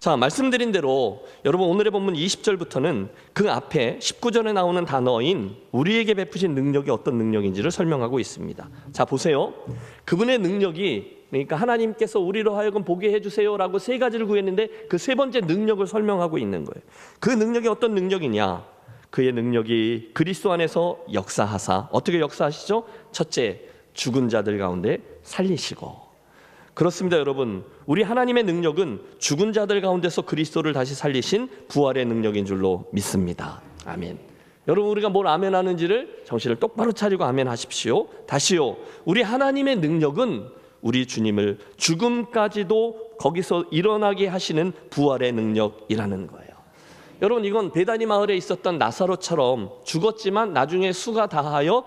자, 말씀드린 대로 여러분 오늘의 본문 20절부터는 그 앞에 19절에 나오는 단어인 우리에게 베푸신 능력이 어떤 능력인지를 설명하고 있습니다. 자, 보세요. 그분의 능력이, 그러니까 하나님께서 우리로 하여금 보게 해주세요라고 세 가지를 구했는데 그 세 번째 능력을 설명하고 있는 거예요. 그 능력이 어떤 능력이냐? 그의 능력이 그리스도 안에서 역사하사, 어떻게 역사하시죠? 첫째, 죽은 자들 가운데 살리시고. 그렇습니다, 여러분. 우리 하나님의 능력은 죽은 자들 가운데서 그리스도를 다시 살리신 부활의 능력인 줄로 믿습니다. 아멘. 여러분, 우리가 뭘 아멘하는지를 정신을 똑바로 차리고 아멘하십시오. 다시요. 우리 하나님의 능력은 우리 주님을 죽음까지도 거기서 일어나게 하시는 부활의 능력이라는 거예요. 여러분, 이건 베다니 마을에 있었던 나사로처럼 죽었지만 나중에 수가 다하여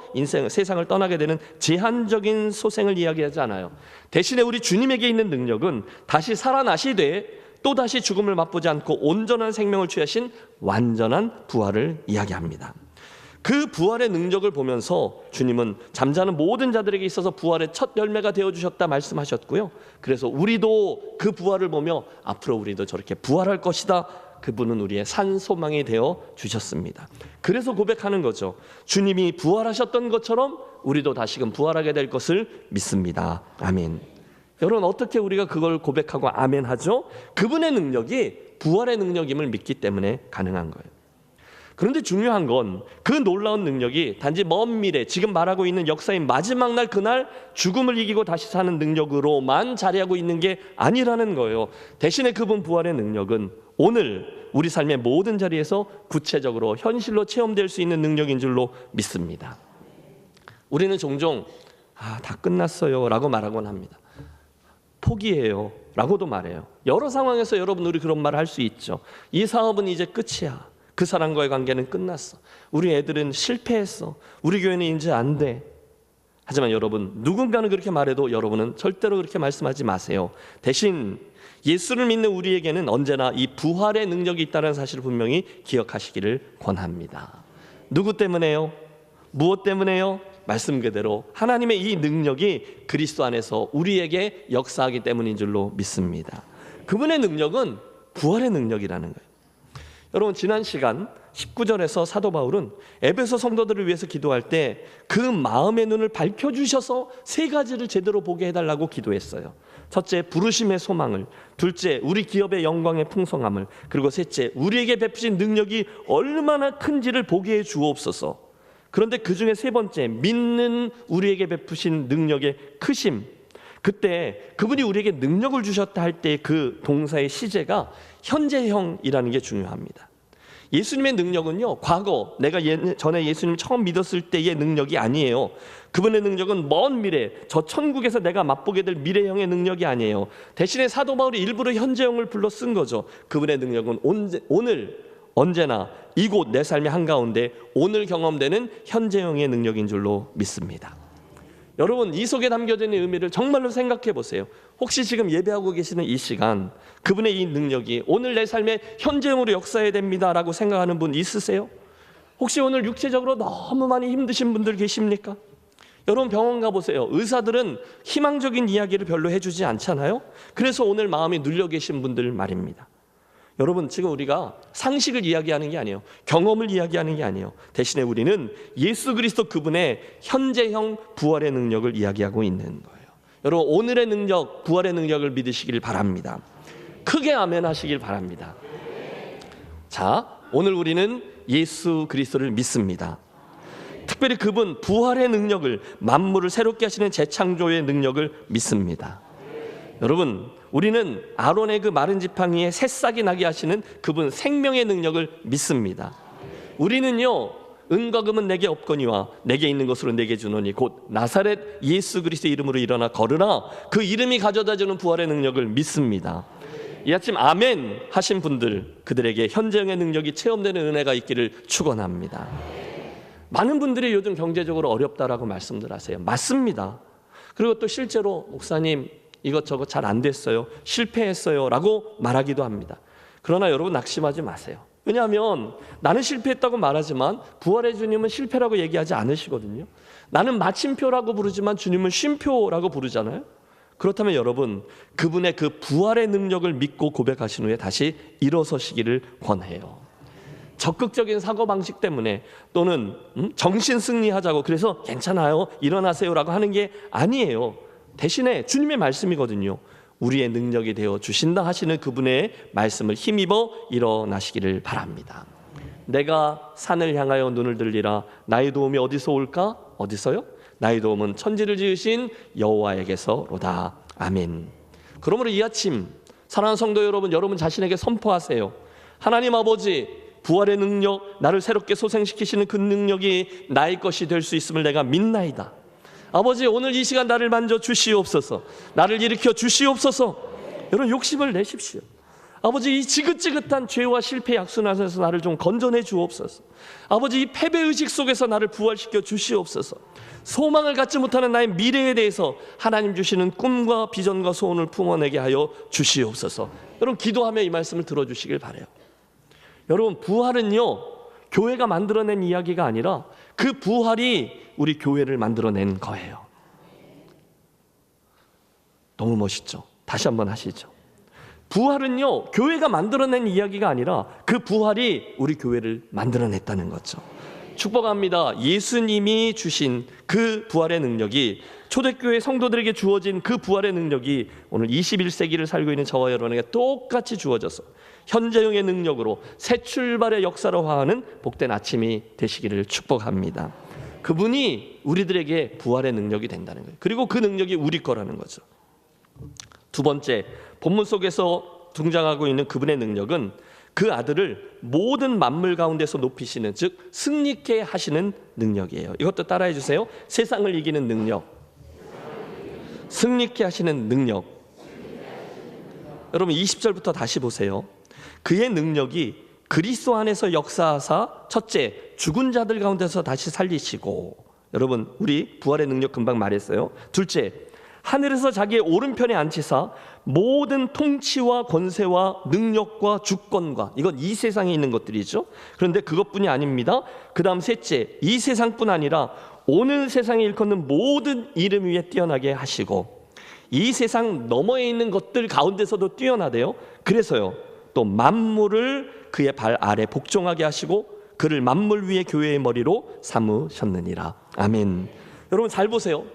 세상을 떠나게 되는 제한적인 소생을 이야기하지 않아요. 대신에 우리 주님에게 있는 능력은 다시 살아나시되 또다시 죽음을 맛보지 않고 온전한 생명을 취하신 완전한 부활을 이야기합니다. 그 부활의 능력을 보면서 주님은 잠자는 모든 자들에게 있어서 부활의 첫 열매가 되어주셨다 말씀하셨고요. 그래서 우리도 그 부활을 보며 앞으로 우리도 저렇게 부활할 것이다, 그분은 우리의 산 소망이 되어 주셨습니다. 그래서 고백하는 거죠. 주님이 부활하셨던 것처럼 우리도 다시금 부활하게 될 것을 믿습니다. 아멘. 여러분, 어떻게 우리가 그걸 고백하고 아멘하죠? 그분의 능력이 부활의 능력임을 믿기 때문에 가능한 거예요. 그런데 중요한 건 그 놀라운 능력이 단지 먼 미래, 지금 말하고 있는 역사의 마지막 날, 그날 죽음을 이기고 다시 사는 능력으로만 자리하고 있는 게 아니라는 거예요. 대신에 그분 부활의 능력은 오늘 우리 삶의 모든 자리에서 구체적으로 현실로 체험될 수 있는 능력인 줄로 믿습니다. 우리는 종종 다 끝났어요 라고 말하곤 합니다. 포기해요 라고도 말해요. 여러 상황에서 여러분, 우리 그런 말을 할 수 있죠. 이 사업은 이제 끝이야. 그 사람과의 관계는 끝났어. 우리 애들은 실패했어. 우리 교회는 이제 안 돼. 하지만 여러분, 누군가는 그렇게 말해도 여러분은 절대로 그렇게 말씀하지 마세요. 대신 예수를 믿는 우리에게는 언제나 이 부활의 능력이 있다는 사실을 분명히 기억하시기를 권합니다. 누구 때문에요? 무엇 때문에요? 말씀 그대로 하나님의 이 능력이 그리스도 안에서 우리에게 역사하기 때문인 줄로 믿습니다. 그분의 능력은 부활의 능력이라는 거예요. 여러분, 지난 시간 19절에서 사도 바울은 에베소 성도들을 위해서 기도할 때 그 마음의 눈을 밝혀주셔서 세 가지를 제대로 보게 해달라고 기도했어요. 첫째, 부르심의 소망을. 둘째, 우리 기업의 영광의 풍성함을. 그리고 셋째, 우리에게 베푸신 능력이 얼마나 큰지를 보게 해 주옵소서. 그런데 그 중에 세 번째, 믿는 우리에게 베푸신 능력의 크심. 그때 그분이 우리에게 능력을 주셨다 할 때 그 동사의 시제가 현재형이라는 게 중요합니다. 예수님의 능력은요, 과거 내가 전에 예수님 처음 믿었을 때의 능력이 아니에요. 그분의 능력은 먼 미래, 저 천국에서 내가 맛보게 될 미래형의 능력이 아니에요. 대신에 사도 바울이 일부러 현재형을 불러 쓴 거죠. 그분의 능력은 오늘 언제나 이곳 내 삶의 한가운데 오늘 경험되는 현재형의 능력인 줄로 믿습니다. 여러분, 이 속에 담겨져 있는 의미를 정말로 생각해 보세요. 혹시 지금 예배하고 계시는 이 시간, 그분의 이 능력이 오늘 내 삶에 현재형으로 역사해야 됩니다라고 생각하는 분 있으세요? 혹시 오늘 육체적으로 너무 많이 힘드신 분들 계십니까? 여러분, 병원 가보세요. 의사들은 희망적인 이야기를 별로 해주지 않잖아요. 그래서 오늘 마음이 눌려 계신 분들 말입니다. 여러분, 지금 우리가 상식을 이야기하는 게 아니에요. 경험을 이야기하는 게 아니에요. 대신에 우리는 예수 그리스도 그분의 현재형 부활의 능력을 이야기하고 있는 거예요. 여러분, 오늘의 능력, 부활의 능력을 믿으시길 바랍니다. 크게 아멘 하시길 바랍니다. 자, 오늘 우리는 예수 그리스도를 믿습니다. 특별히 그분 부활의 능력을, 만물을 새롭게 하시는 재창조의 능력을 믿습니다. 여러분, 우리는 아론의 그 마른 지팡이에 새싹이 나게 하시는 그분 생명의 능력을 믿습니다. 우리는요, 은과 금은 내게 없거니와 내게 있는 것으로 내게 주노니 곧 나사렛 예수 그리스도의 이름으로 일어나 걸으라, 그 이름이 가져다 주는 부활의 능력을 믿습니다. 이 아침 아멘 하신 분들, 그들에게 현재형의 능력이 체험되는 은혜가 있기를 축원합니다. 많은 분들이 요즘 경제적으로 어렵다라고 말씀들 하세요. 맞습니다. 그리고 또 실제로 목사님 이것저것 잘 안 됐어요, 실패했어요 라고 말하기도 합니다. 그러나 여러분, 낙심하지 마세요. 왜냐하면 나는 실패했다고 말하지만 부활의 주님은 실패라고 얘기하지 않으시거든요. 나는 마침표라고 부르지만 주님은 쉼표라고 부르잖아요. 그렇다면 여러분, 그분의 그 부활의 능력을 믿고 고백하신 후에 다시 일어서시기를 권해요. 적극적인 사고방식 때문에 또는 정신 승리하자고 그래서 괜찮아요, 일어나세요라고 하는 게 아니에요. 대신에 주님의 말씀이거든요. 우리의 능력이 되어 주신다 하시는 그분의 말씀을 힘입어 일어나시기를 바랍니다. 내가 산을 향하여 눈을 들리라. 나의 도움이 어디서 올까? 어디서요? 나의 도움은 천지를 지으신 여호와에게서로다. 아멘. 그러므로 이 아침 사랑하는 성도 여러분, 여러분 자신에게 선포하세요. 하나님 아버지, 부활의 능력, 나를 새롭게 소생시키시는 그 능력이 나의 것이 될 수 있음을 내가 믿나이다. 아버지, 오늘 이 시간 나를 만져 주시옵소서. 나를 일으켜 주시옵소서. 여러분, 욕심을 내십시오. 아버지, 이 지긋지긋한 죄와 실패 약순환에서 나를 좀 건져내 주옵소서. 아버지, 이 패배의식 속에서 나를 부활시켜 주시옵소서. 소망을 갖지 못하는 나의 미래에 대해서 하나님 주시는 꿈과 비전과 소원을 품어내게 하여 주시옵소서. 여러분, 기도하며 이 말씀을 들어주시길 바라요. 여러분, 부활은요, 교회가 만들어낸 이야기가 아니라 그 부활이 우리 교회를 만들어낸 거예요. 너무 멋있죠? 다시 한번 하시죠. 부활은요, 교회가 만들어낸 이야기가 아니라 그 부활이 우리 교회를 만들어냈다는 거죠. 축복합니다. 예수님이 주신 그 부활의 능력이, 초대교회 성도들에게 주어진 그 부활의 능력이 오늘 21세기를 살고 있는 저와 여러분에게 똑같이 주어져서 현재형의 능력으로 새 출발의 역사로 화하는 복된 아침이 되시기를 축복합니다. 그분이 우리들에게 부활의 능력이 된다는 거예요. 그리고 그 능력이 우리 거라는 거죠. 두 번째, 본문 속에서 등장하고 있는 그분의 능력은 그 아들을 모든 만물 가운데서 높이시는, 즉 승리케 하시는 능력이에요. 이것도 따라해 주세요. 세상을 이기는 능력, 승리케 하시는 능력. 여러분, 20절부터 다시 보세요. 그의 능력이 그리스도 안에서 역사하사 첫째, 죽은 자들 가운데서 다시 살리시고, 여러분, 우리 부활의 능력 금방 말했어요. 둘째, 하늘에서 자기의 오른편에 앉히사 모든 통치와 권세와 능력과 주권과, 이건 이 세상에 있는 것들이죠. 그런데 그것뿐이 아닙니다. 그 다음 셋째, 이 세상뿐 아니라 오는 세상에 일컫는 모든 이름 위에 뛰어나게 하시고, 이 세상 너머에 있는 것들 가운데서도 뛰어나대요. 그래서요, 또 만물을 그의 발 아래 복종하게 하시고 그를 만물 위의 교회의 머리로 삼으셨느니라. 아멘. 여러분, 잘 보세요.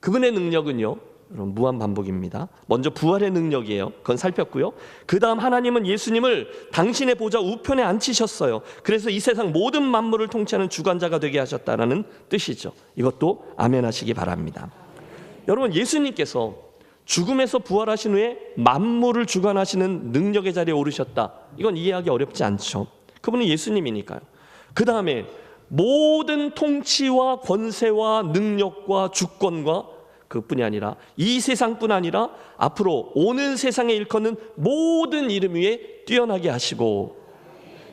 그분의 능력은요, 여러분, 무한 반복입니다. 먼저 부활의 능력이에요. 그건 살폈고요. 그 다음 하나님은 예수님을 당신의 보좌 우편에 앉히셨어요. 그래서 이 세상 모든 만물을 통치하는 주관자가 되게 하셨다는 뜻이죠. 이것도 아멘 하시기 바랍니다. 여러분, 예수님께서 죽음에서 부활하신 후에 만물을 주관하시는 능력의 자리에 오르셨다. 이건 이해하기 어렵지 않죠. 그분은 예수님이니까요. 그 다음에 모든 통치와 권세와 능력과 주권과, 그뿐이 아니라 이 세상뿐 아니라 앞으로 오는 세상에 일컫는 모든 이름 위에 뛰어나게 하시고,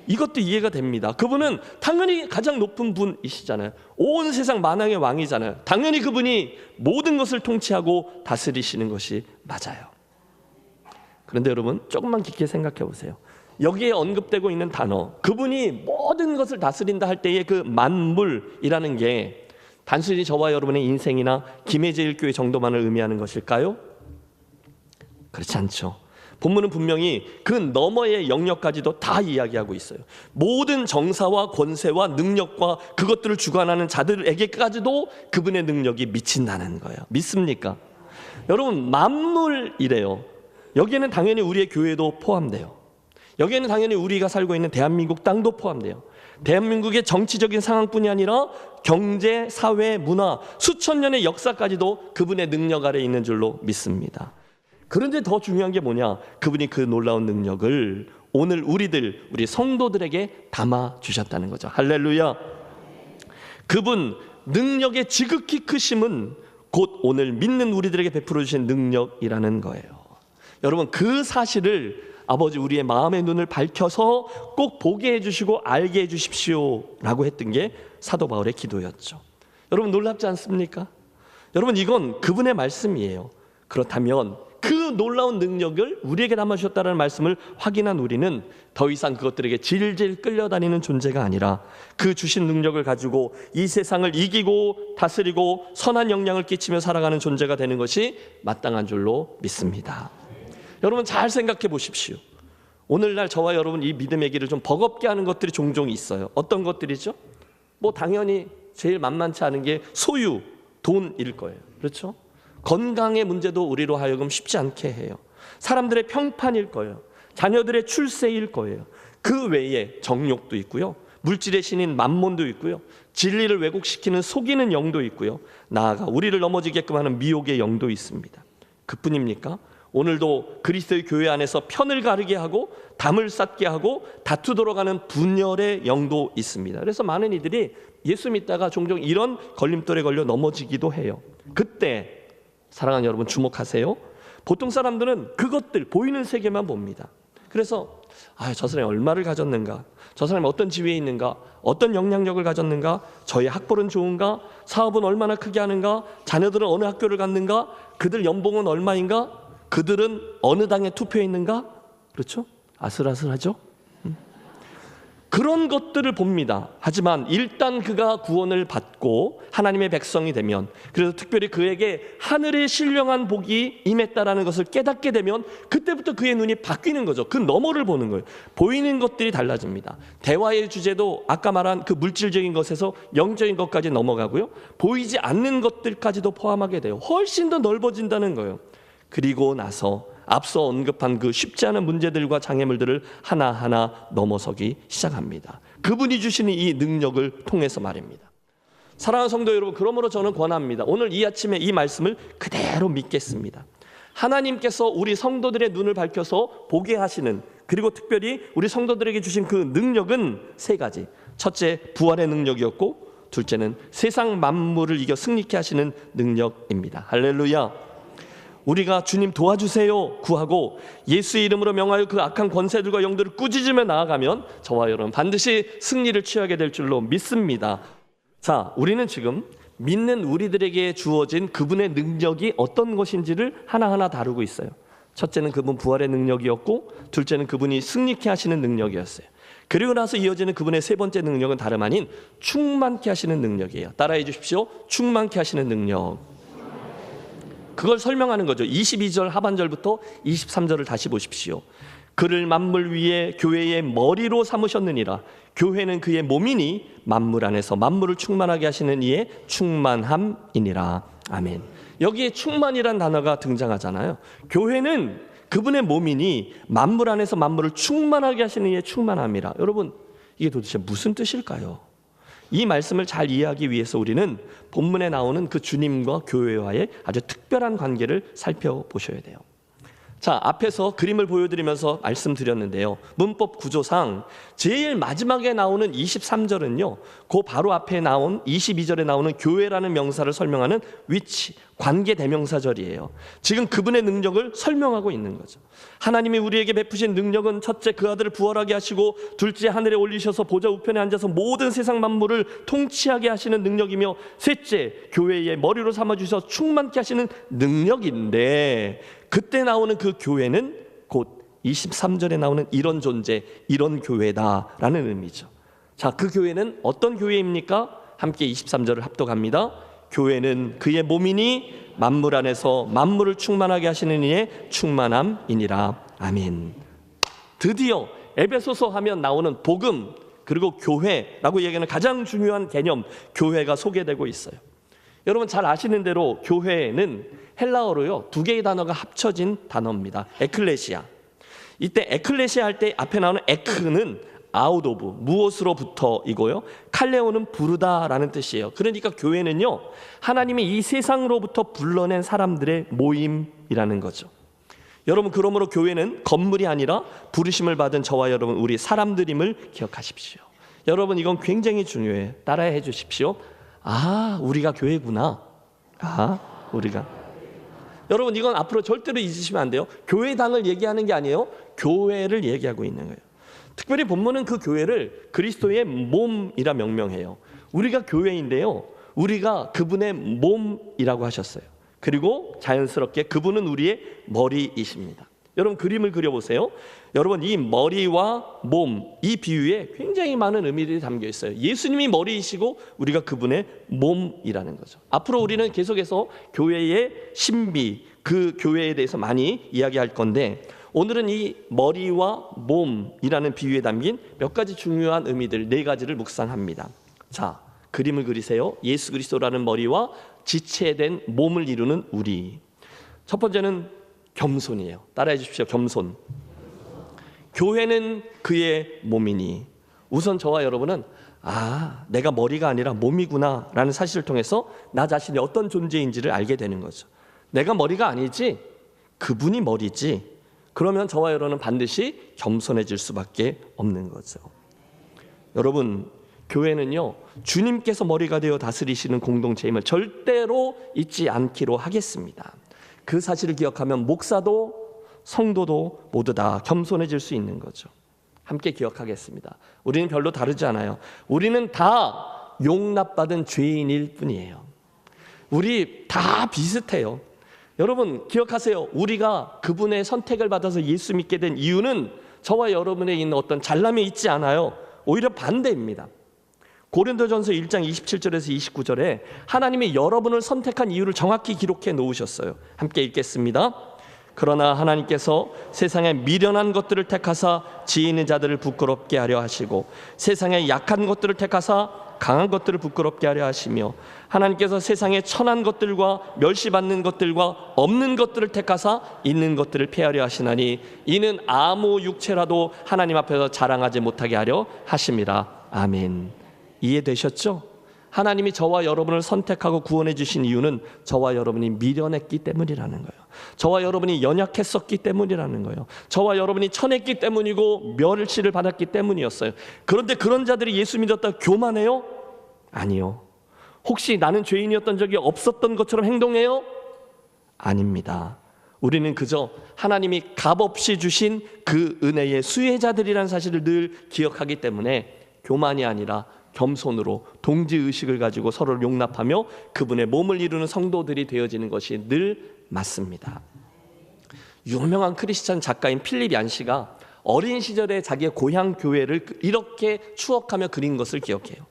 이것도 이해가 됩니다. 그분은 당연히 가장 높은 분이시잖아요. 온 세상 만왕의 왕이잖아요. 당연히 그분이 모든 것을 통치하고 다스리시는 것이 맞아요. 그런데 여러분, 조금만 깊게 생각해 보세요. 여기에 언급되고 있는 단어, 그분이 모든 것을 다스린다 할 때의 그 만물이라는 게 단순히 저와 여러분의 인생이나 김해제일교회 정도만을 의미하는 것일까요? 그렇지 않죠. 본문은 분명히 그 너머의 영역까지도 다 이야기하고 있어요. 모든 정사와 권세와 능력과 그것들을 주관하는 자들에게까지도 그분의 능력이 미친다는 거예요. 믿습니까? 여러분, 만물이래요. 여기에는 당연히 우리의 교회도 포함돼요. 여기에는 당연히 우리가 살고 있는 대한민국 땅도 포함돼요. 대한민국의 정치적인 상황뿐이 아니라 경제, 사회, 문화, 수천 년의 역사까지도 그분의 능력 아래에 있는 줄로 믿습니다. 그런데 더 중요한 게 뭐냐? 그분이 그 놀라운 능력을 오늘 우리 성도들에게 담아 주셨다는 거죠. 할렐루야. 그분 능력의 지극히 크심은 곧 오늘 믿는 우리들에게 베풀어 주신 능력이라는 거예요. 여러분, 그 사실을 아버지 우리의 마음의 눈을 밝혀서 꼭 보게 해주시고 알게 해주십시오 라고 했던 게 사도 바울의 기도였죠. 여러분, 놀랍지 않습니까? 여러분, 이건 그분의 말씀이에요. 그렇다면 그 그 놀라운 능력을 우리에게 담아주셨다는 말씀을 확인한 우리는 더 이상 그것들에게 질질 끌려다니는 존재가 아니라 그 주신 능력을 가지고 이 세상을 이기고 다스리고 선한 영향을 끼치며 살아가는 존재가 되는 것이 마땅한 줄로 믿습니다. 여러분 잘 생각해 보십시오. 오늘날 저와 여러분 이 믿음의 길을 좀 버겁게 하는 것들이 종종 있어요. 어떤 것들이죠? 뭐 당연히 제일 만만치 않은 게 소유, 돈일 거예요. 그렇죠? 건강의 문제도 우리로 하여금 쉽지 않게 해요. 사람들의 평판일 거예요. 자녀들의 출세일 거예요. 그 외에 정욕도 있고요. 물질의 신인 만몬도 있고요. 진리를 왜곡시키는 속이는 영도 있고요. 나아가 우리를 넘어지게끔 하는 미혹의 영도 있습니다. 그뿐입니까? 오늘도 그리스도의 교회 안에서 편을 가르게 하고 담을 쌓게 하고 다투도록 하는 분열의 영도 있습니다. 그래서 많은 이들이 예수 믿다가 종종 이런 걸림돌에 걸려 넘어지기도 해요. 그때 사랑하는 여러분 주목하세요. 보통 사람들은 그것들 보이는 세계만 봅니다. 그래서 저 사람이 얼마를 가졌는가, 저 사람이 어떤 지위에 있는가, 어떤 영향력을 가졌는가, 저의 학벌은 좋은가, 사업은 얼마나 크게 하는가, 자녀들은 어느 학교를 갔는가, 그들 연봉은 얼마인가, 그들은 어느 당에 투표했는가. 그렇죠? 아슬아슬하죠? 그런 것들을 봅니다. 하지만 일단 그가 구원을 받고 하나님의 백성이 되면, 그래서 특별히 그에게 하늘의 신령한 복이 임했다라는 것을 깨닫게 되면 그때부터 그의 눈이 바뀌는 거죠. 그 너머를 보는 거예요. 보이는 것들이 달라집니다. 대화의 주제도 아까 말한 그 물질적인 것에서 영적인 것까지 넘어가고요. 보이지 않는 것들까지도 포함하게 돼요. 훨씬 더 넓어진다는 거예요. 그리고 나서 앞서 언급한 그 쉽지 않은 문제들과 장애물들을 하나하나 넘어서기 시작합니다. 그분이 주시는 이 능력을 통해서 말입니다. 사랑하는 성도 여러분, 그러므로 저는 권합니다. 오늘 이 아침에 이 말씀을 그대로 믿겠습니다. 하나님께서 우리 성도들의 눈을 밝혀서 보게 하시는, 그리고 특별히 우리 성도들에게 주신 그 능력은 세 가지. 첫째, 부활의 능력이었고, 둘째는 세상 만물을 이겨 승리케 하시는 능력입니다. 할렐루야. 우리가 주님 도와주세요 구하고 예수의 이름으로 명하여 그 악한 권세들과 영들을 꾸짖으며 나아가면 저와 여러분 반드시 승리를 취하게 될 줄로 믿습니다. 자, 우리는 지금 믿는 우리들에게 주어진 그분의 능력이 어떤 것인지를 하나하나 다루고 있어요. 첫째는 그분 부활의 능력이었고, 둘째는 그분이 승리케 하시는 능력이었어요. 그리고 나서 이어지는 그분의 세 번째 능력은 다름 아닌 충만케 하시는 능력이에요. 따라해 주십시오. 충만케 하시는 능력. 그걸 설명하는 거죠. 22절 하반절부터 23절을 다시 보십시오. 그를 만물 위에 교회의 머리로 삼으셨느니라. 교회는 그의 몸이니 만물 안에서 만물을 충만하게 하시는 이의 충만함이니라. 아멘. 여기에 충만이란 단어가 등장하잖아요. 교회는 그분의 몸이니 만물 안에서 만물을 충만하게 하시는 이의 충만함이라. 여러분, 이게 도대체 무슨 뜻일까요? 이 말씀을 잘 이해하기 위해서 우리는 본문에 나오는 그 주님과 교회와의 아주 특별한 관계를 살펴보셔야 돼요. 자, 앞에서 그림을 보여드리면서 말씀드렸는데요. 문법 구조상 제일 마지막에 나오는 23절은요, 그 바로 앞에 나온 22절에 나오는 교회라는 명사를 설명하는 위치, 관계 대명사절이에요. 지금 그분의 능력을 설명하고 있는 거죠. 하나님이 우리에게 베푸신 능력은 첫째, 그 아들을 부활하게 하시고, 둘째, 하늘에 올리셔서 보좌 우편에 앉아서 모든 세상 만물을 통치하게 하시는 능력이며, 셋째, 교회의 머리로 삼아주셔서 충만케 하시는 능력인데, 그때 나오는 그 교회는 곧 23절에 나오는 이런 존재, 이런 교회다라는 의미죠. 자, 그 교회는 어떤 교회입니까? 함께 23절을 합독합니다. 교회는 그의 몸이니 만물 안에서 만물을 충만하게 하시는 이의 충만함이니라. 아멘. 드디어 에베소서 하면 나오는 복음, 그리고 교회라고 얘기하는 가장 중요한 개념, 교회가 소개되고 있어요. 여러분 잘 아시는 대로 교회는 헬라어로요, 두 개의 단어가 합쳐진 단어입니다. 에클레시아. 이때 에클레시아 할 때 앞에 나오는 에크는 아웃 오브, 무엇으로부터이고요, 칼레오는 부르다라는 뜻이에요. 그러니까 교회는요, 하나님이 이 세상으로부터 불러낸 사람들의 모임이라는 거죠. 여러분, 그러므로 교회는 건물이 아니라 부르심을 받은 저와 여러분, 우리 사람들임을 기억하십시오. 여러분, 이건 굉장히 중요해요. 따라해 주십시오. 아, 우리가 교회구나. 아, 우리가. 여러분, 이건 앞으로 절대로 잊으시면 안 돼요. 교회당을 얘기하는 게 아니에요. 교회를 얘기하고 있는 거예요. 특별히 본문은 그 교회를 그리스도의 몸이라 명명해요. 우리가 교회인데요, 우리가 그분의 몸이라고 하셨어요. 그리고 자연스럽게 그분은 우리의 머리이십니다. 여러분 그림을 그려보세요. 여러분 이 머리와 몸, 이 비유에 굉장히 많은 의미들이 담겨 있어요. 예수님이 머리이시고 우리가 그분의 몸이라는 거죠. 앞으로 우리는 계속해서 교회의 신비, 그 교회에 대해서 많이 이야기할 건데, 오늘은 이 머리와 몸이라는 비유에 담긴 몇 가지 중요한 의미들 4가지를 묵상합니다. 자, 그림을 그리세요. 예수 그리스도라는 머리와 지체된 몸을 이루는 우리. 첫 번째는 겸손이에요. 따라해 주십시오. 겸손. 교회는 그의 몸이니. 우선 저와 여러분은 내가 머리가 아니라 몸이구나 라는 사실을 통해서 나 자신이 어떤 존재인지를 알게 되는 거죠. 내가 머리가 아니지 그분이 머리지. 그러면 저와 여러분은 반드시 겸손해질 수밖에 없는 거죠. 여러분, 교회는요, 주님께서 머리가 되어 다스리시는 공동체임을 절대로 잊지 않기로 하겠습니다. 그 사실을 기억하면 목사도 성도도 모두 다 겸손해질 수 있는 거죠. 함께 기억하겠습니다. 우리는 별로 다르지 않아요. 우리는 다 용납받은 죄인일 뿐이에요. 우리 다 비슷해요. 여러분 기억하세요. 우리가 그분의 선택을 받아서 예수 믿게 된 이유는 저와 여러분에 있는 어떤 잘남이 있지 않아요. 오히려 반대입니다. 고린도전서 1장 27절에서 29절에 하나님이 여러분을 선택한 이유를 정확히 기록해 놓으셨어요. 함께 읽겠습니다. 그러나 하나님께서 세상에 미련한 것들을 택하사 지혜 있는 자들을 부끄럽게 하려 하시고 세상에 약한 것들을 택하사 강한 것들을 부끄럽게 하려 하시며 하나님께서 세상에 천한 것들과 멸시받는 것들과 없는 것들을 택하사 있는 것들을 폐하려 하시나니 이는 아무 육체라도 하나님 앞에서 자랑하지 못하게 하려 하심이라. 아멘. 이해되셨죠? 하나님이 저와 여러분을 선택하고 구원해 주신 이유는 저와 여러분이 미련했기 때문이라는 거예요. 저와 여러분이 연약했었기 때문이라는 거예요. 저와 여러분이 천했기 때문이고 멸시를 받았기 때문이었어요. 그런데 그런 자들이 예수 믿었다고 교만해요? 아니요. 혹시 나는 죄인이었던 적이 없었던 것처럼 행동해요? 아닙니다. 우리는 그저 하나님이 값없이 주신 그 은혜의 수혜자들이라는 사실을 늘 기억하기 때문에 교만이 아니라 겸손으로 동지의식을 가지고 서로를 용납하며 그분의 몸을 이루는 성도들이 되어지는 것이 늘 맞습니다. 유명한 크리스찬 작가인 필립 얀시가 어린 시절에 자기의 고향 교회를 이렇게 추억하며 그린 것을 기억해요.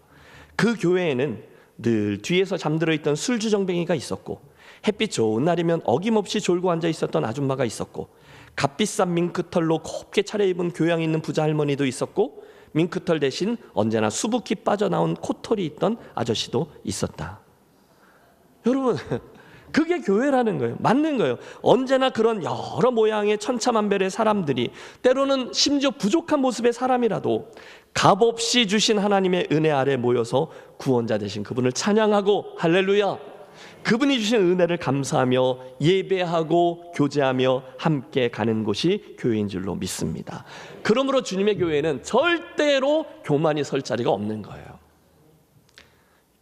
그 교회에는 늘 뒤에서 잠들어 있던 술주정뱅이가 있었고 햇빛 좋은 날이면 어김없이 졸고 앉아 있었던 아줌마가 있었고 값비싼 밍크털로 곱게 차려입은 교양 있는 부자 할머니도 있었고 밍크털 대신 언제나 수북히 빠져나온 코털이 있던 아저씨도 있었다. 여러분 그게 교회라는 거예요. 맞는 거예요. 언제나 그런 여러 모양의 천차만별의 사람들이 때로는 심지어 부족한 모습의 사람이라도 값없이 주신 하나님의 은혜 아래 모여서 구원자 되신 그분을 찬양하고 할렐루야 그분이 주신 은혜를 감사하며 예배하고 교제하며 함께 가는 곳이 교회인 줄로 믿습니다. 그러므로 주님의 교회는 절대로 교만이 설 자리가 없는 거예요.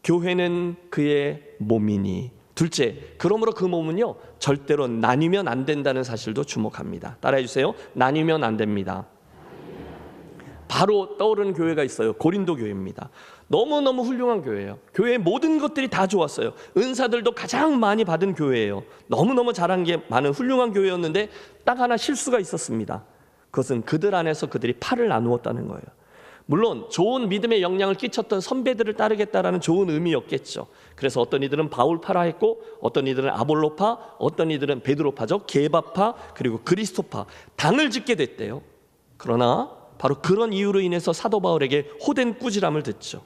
교회는 그의 몸이니 둘째, 그러므로 그 몸은요 절대로 나뉘면 안 된다는 사실도 주목합니다. 따라해 주세요. 나뉘면 안 됩니다. 바로 떠오르는 교회가 있어요. 고린도 교회입니다. 너무너무 훌륭한 교회예요. 교회의 모든 것들이 다 좋았어요. 은사들도 가장 많이 받은 교회예요. 너무너무 잘한 게 많은 훌륭한 교회였는데 딱 하나 실수가 있었습니다. 그것은 그들 안에서 그들이 팔을 나누었다는 거예요. 물론 좋은 믿음의 영향을 끼쳤던 선배들을 따르겠다라는 좋은 의미였겠죠. 그래서 어떤 이들은 바울파라 했고 어떤 이들은 아볼로파, 어떤 이들은 베드로파죠. 게바파 그리고 그리스도파 당을 짓게 됐대요. 그러나 바로 그런 이유로 인해서 사도 바울에게 호된 꾸지람을 듣죠.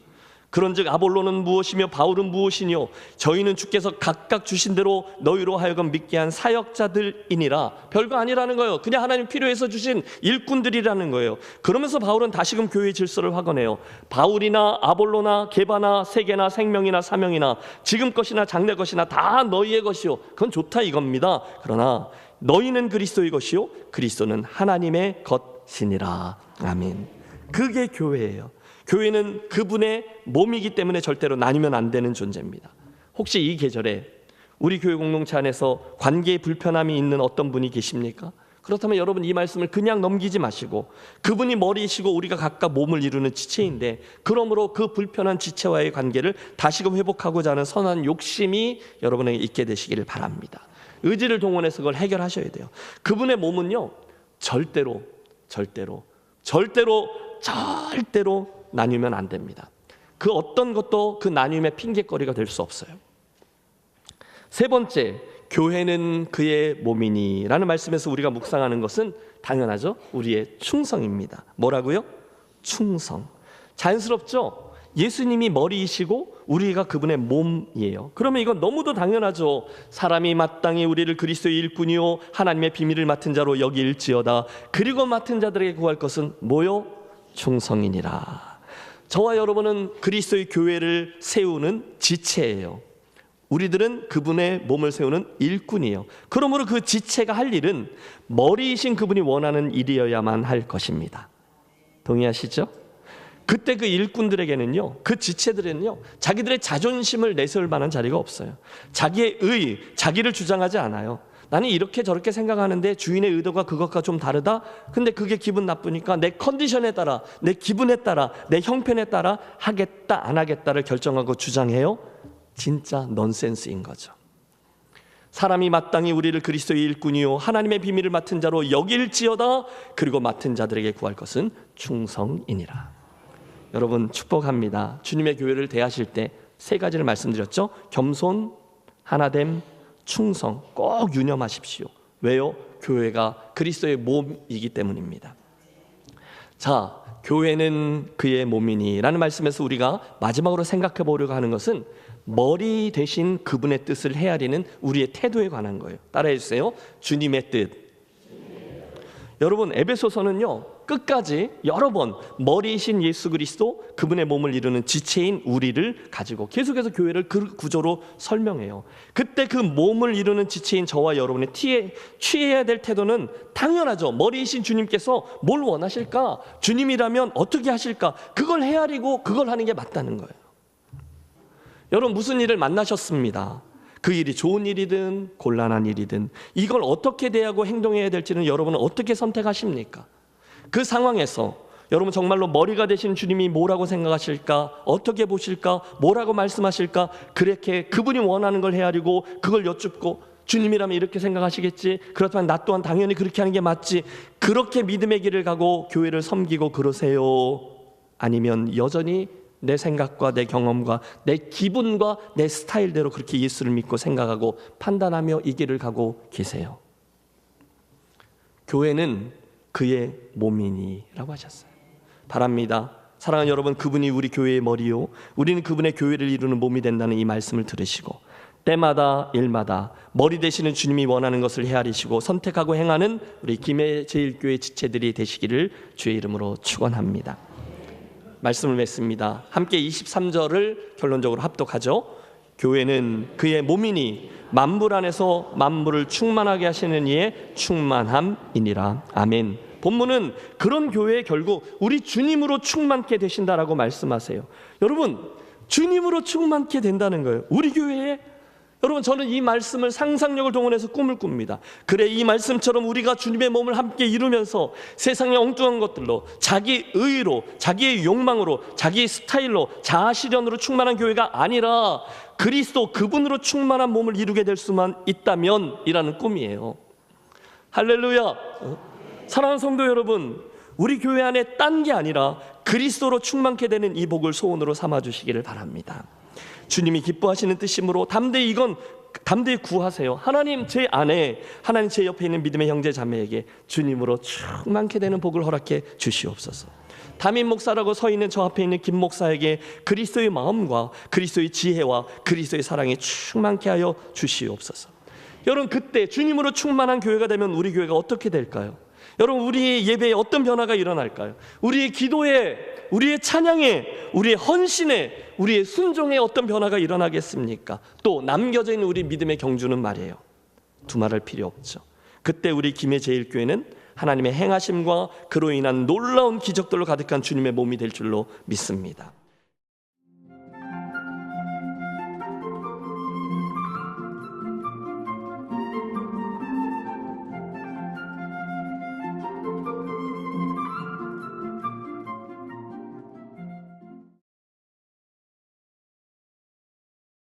그런즉 아볼로는 무엇이며 바울은 무엇이뇨 저희는 주께서 각각 주신 대로 너희로 하여금 믿게 한 사역자들이니라. 별거 아니라는 거예요. 그냥 하나님 필요해서 주신 일꾼들이라는 거예요. 그러면서 바울은 다시금 교회의 질서를 확언해요. 바울이나 아볼로나 게바나 세계나 생명이나 사명이나 지금 것이나 장래 것이나 다 너희의 것이요 그건 좋다 이겁니다. 그러나 너희는 그리스도의 것이요 그리스도는 하나님의 것이니라. 아멘. 그게 교회예요. 교회는 그분의 몸이기 때문에 절대로 나뉘면 안 되는 존재입니다. 혹시 이 계절에 우리 교회 공동체 안에서 관계에 불편함이 있는 어떤 분이 계십니까? 그렇다면 여러분 이 말씀을 그냥 넘기지 마시고 그분이 머리이시고 우리가 각각 몸을 이루는 지체인데 그러므로 그 불편한 지체와의 관계를 다시금 회복하고자 하는 선한 욕심이 여러분에게 있게 되시기를 바랍니다. 의지를 동원해서 그걸 해결하셔야 돼요. 그분의 몸은요 절대로 나뉘면 안 됩니다. 그 어떤 것도 그 나눔의 핑계거리가 될 수 없어요. 세 번째, 교회는 그의 몸이니 라는 말씀에서 우리가 묵상하는 것은 당연하죠. 우리의 충성입니다. 뭐라고요? 충성. 자연스럽죠? 예수님이 머리이시고 우리가 그분의 몸이에요. 그러면 이건 너무도 당연하죠. 사람이 마땅히 우리를 그리스도의 일꾼이요 하나님의 비밀을 맡은 자로 여길지어다. 그리고 맡은 자들에게 구할 것은 뭐요? 충성이니라. 저와 여러분은 그리스도의 교회를 세우는 지체예요. 우리들은 그분의 몸을 세우는 일꾼이에요. 그러므로 그 지체가 할 일은 머리이신 그분이 원하는 일이어야만 할 것입니다. 동의하시죠? 그때 그 일꾼들에게는요, 그 지체들에는요, 자기들의 자존심을 내세울 만한 자리가 없어요. 자기의 자기를 주장하지 않아요. 나는 이렇게 저렇게 생각하는데 주인의 의도가 그것과 좀 다르다? 근데 그게 기분 나쁘니까 내 컨디션에 따라, 내 기분에 따라, 내 형편에 따라 하겠다, 안 하겠다를 결정하고 주장해요? 진짜 넌센스인 거죠. 사람이 마땅히 우리를 그리스도의 일꾼이요 하나님의 비밀을 맡은 자로 여길지어다. 그리고 맡은 자들에게 구할 것은 충성이니라. 여러분 축복합니다. 주님의 교회를 대하실 때 세 가지를 말씀드렸죠. 겸손, 하나됨, 충성 꼭 유념하십시오. 왜요? 교회가 그리스도의 몸이기 때문입니다. 자, 교회는 그의 몸이니 라는 말씀에서 우리가 마지막으로 생각해 보려고 하는 것은 머리 대신 그분의 뜻을 헤아리는 우리의 태도에 관한 거예요. 따라해 주세요. 주님의 뜻. 여러분 에베소서는요 끝까지 여러 번 머리이신 예수 그리스도 그분의 몸을 이루는 지체인 우리를 가지고 계속해서 교회를 그 구조로 설명해요. 그때 그 몸을 이루는 지체인 저와 여러분의 취해야 될 태도는 당연하죠. 머리이신 주님께서 뭘 원하실까? 주님이라면 어떻게 하실까? 그걸 헤아리고 그걸 하는 게 맞다는 거예요. 여러분 무슨 일을 만나셨습니다. 그 일이 좋은 일이든 곤란한 일이든 이걸 어떻게 대하고 행동해야 될지는 여러분은 어떻게 선택하십니까? 그 상황에서 여러분 정말로 머리가 되신 주님이 뭐라고 생각하실까? 어떻게 보실까? 뭐라고 말씀하실까? 그렇게 그분이 원하는 걸 헤아리고 그걸 여쭙고 주님이라면 이렇게 생각하시겠지? 그렇다면 나 또한 당연히 그렇게 하는 게 맞지? 그렇게 믿음의 길을 가고 교회를 섬기고 그러세요? 아니면 여전히 내 생각과 내 경험과 내 기분과 내 스타일대로 그렇게 예수를 믿고 생각하고 판단하며 이 길을 가고 계세요? 교회는 그의 몸이니라고 하셨어요. 바랍니다. 사랑하는 여러분, 그분이 우리 교회의 머리요 우리는 그분의 교회를 이루는 몸이 된다는 이 말씀을 들으시고 때마다 일마다 머리 되시는 주님이 원하는 것을 헤아리시고 선택하고 행하는 우리 김해제일교회 지체들이 되시기를 주의 이름으로 축원합니다. 말씀을 맺습니다. 함께 23절을 결론적으로 합독하죠. 교회는 그의 몸이니 만물 안에서 만물을 충만하게 하시는 이의 충만함이니라. 아멘. 본문은 그런 교회에 결국 우리 주님으로 충만케 되신다라고 말씀하세요. 여러분 주님으로 충만케 된다는 거예요. 우리 교회에 여러분 저는 이 말씀을 상상력을 동원해서 꿈을 꿉니다. 그래 이 말씀처럼 우리가 주님의 몸을 함께 이루면서 세상의 엉뚱한 것들로 자기 의로 자기의 욕망으로 자기 스타일로 자아실현으로 충만한 교회가 아니라 그리스도 그분으로 충만한 몸을 이루게 될 수만 있다면 이라는 꿈이에요. 할렐루야. 사랑하는 성도 여러분, 우리 교회 안에 딴 게 아니라 그리스도로 충만케 되는 이 복을 소원으로 삼아주시기를 바랍니다. 주님이 기뻐하시는 뜻이므로 담대히 구하세요. 하나님 제 안에, 하나님 제 옆에 있는 믿음의 형제 자매에게 주님으로 충만케 되는 복을 허락해 주시옵소서. 담임 목사라고 서 있는 저 앞에 있는 김 목사에게 그리스도의 마음과 그리스도의 지혜와 그리스도의 사랑이 충만케 하여 주시옵소서. 여러분 그때 주님으로 충만한 교회가 되면 우리 교회가 어떻게 될까요? 여러분 우리의 예배에 어떤 변화가 일어날까요? 우리의 기도에, 우리의 찬양에, 우리의 헌신에, 우리의 순종에 어떤 변화가 일어나겠습니까? 또 남겨져 있는 우리 믿음의 경주는 말이에요. 두말할 필요 없죠. 그때 우리 김해제일교회는 하나님의 행하심과 그로 인한 놀라운 기적들로 가득한 주님의 몸이 될 줄로 믿습니다.